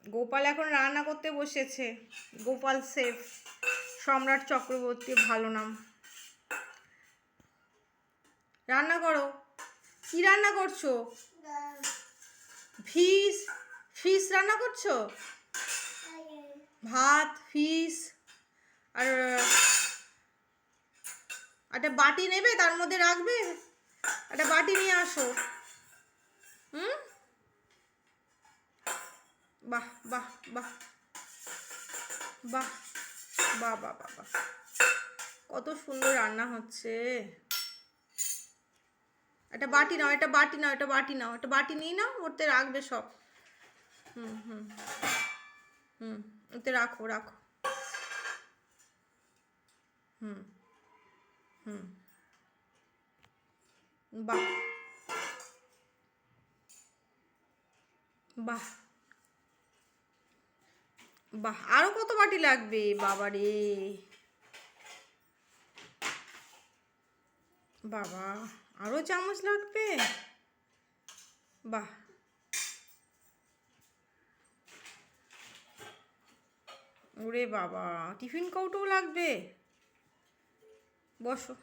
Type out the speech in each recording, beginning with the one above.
গোপাল এখন রান্না করতে বসেছে। গোপাল শেফ, সম্রাট চক্রবর্তী ভালো নাম। রান্না করো। কি রান্না করছো? ফিশ। ফিশ রান্না করছো? ভাত, ফিশ আর একটা বাটি নেবে, তার মধ্যে রাখবে। একটা বাটি নিয়ে আসো। হুম, বাহ বাহ বাহ বাহ বাহ বাহ বাহ বাহ, কত সুন্দর রান্না হচ্ছে। একটা বাটি নাও, একটা বাটি নাও, একটা বাটি নাও, একটা বাটি নিয়ে নাও, ওতে রাখবে সব। হুম হুম হুম, ওতে রাখো রাখো। হুম হুম, বাহ বাহ বাহ, আরো কত বাটি লাগবে বাবা রে। বাবা, আরো চামচ লাগবে। বাহ, ওরে বাবা, টিফিন কৌটোও লাগবে। বসো।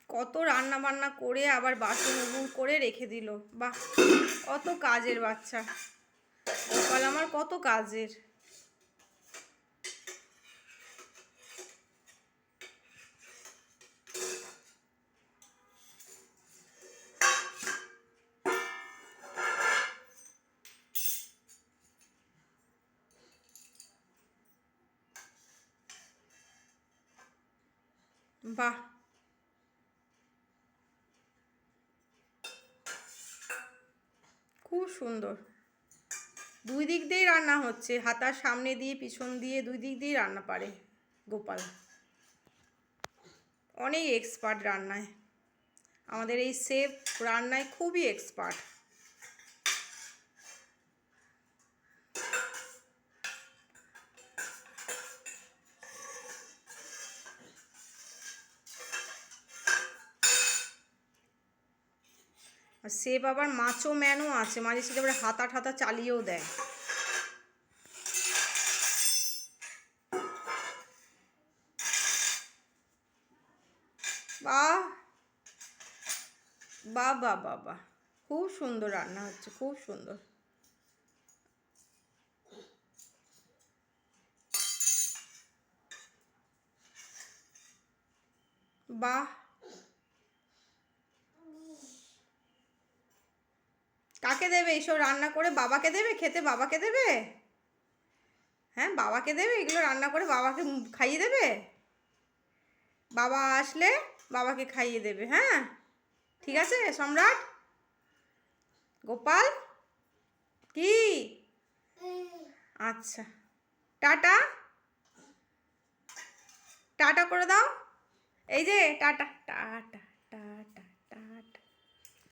কত রান্না বান্না করে আবার বাসন উবুর করে রেখে দিল। বাহ, কত কাজের বাচ্চা গোপাল আমার, কত কাজের। বাহ, খুব সুন্দর। দুই দিক দিয়েই রান্না হচ্ছে, হাতার সামনে দিয়ে পিছন দিয়ে দুই দিক দিয়েই রান্না পারে গোপাল। অনেক এক্সপার্ট রান্নায়, আমাদের এই শেফ রান্নায় খুবই এক্সপার্ট। আর শেফ আবার মাছও ম্যানও আছে, মাঝে সাঝে আবার হাতা ঠাতা চালিয়েও দেয়। বাহ বাহ বাহ বাহ বাহ, খুব সুন্দর রান্না হচ্ছে, খুব সুন্দর। বাহ, কাকে দেবে এইসব রান্না করে? বাবাকে দেবে খেতে? বাবাকে দেবে? হ্যাঁ, বাবাকে দেবে এগুলো রান্না করে? বাবাকে খাইয়ে দেবে? বাবা আসলে বাবাকে খাইয়ে দেবে। হ্যাঁ, ঠিক আছে সম্রাট। গোপাল কি? আচ্ছা, টাটা। টাটা করে দাও। এই যে টাটা টাটা।